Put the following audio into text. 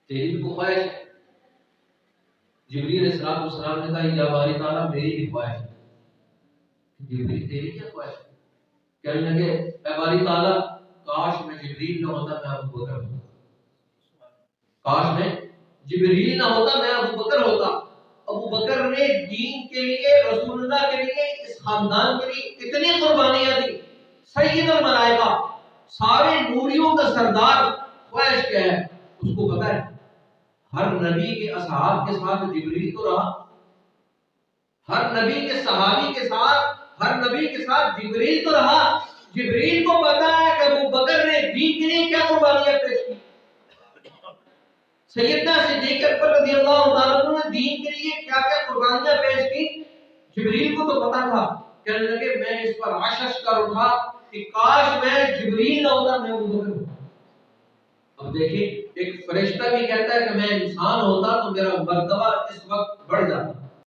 تیری کو خواہش ہے. جبریل علیہ السلام نے کہا یا باری تعالیٰ میری بھی خواہش ہے. جبریل تیری کیا خواہش ہے؟ کہنے لگے اے باری تعالیٰ کاش میں جبریل نہ ہوتا میں ابو بکر ہوتا. کاش میں جبریل نہ ہوتا میں ابو بکر ہوتا. ابو بکر نے دین کے لیے، رسول اللہ کے لیے، اس خاندان کے لیے اتنی قربانیاں دی. سید الملائکہ، سارے نوریوں کا سردار، خواہش کیا ہے اس کو پتا ہے. ہر نبی کے اصحاب کے ساتھ جبریل تو رہا، ہر نبی کے صحابی کے ساتھ، ہر نبی کے ساتھ جبریل تو رہا. جبریل کو پتا ہے کہ ابو بکر نے دین کے لیے کیا قربانیاں پیش کی. سیدنا صدیق اکبر رضی اللہ تعالیٰ عنہ نے دین کے لیے کیا کیا قربانیاں پیش کی. جبریل کو تو پتا تھا. کہنے لگے میں اس پر عشش کر اٹھا کہ کاش میں جبریل نہ ہوتا میں ابو بکر ہوتا. اب دیکھیں ایک فرشتہ بھی کہتا ہے کہ میں انسان ہوتا تو میرا مرتبہ اس وقت بڑھ جاتا.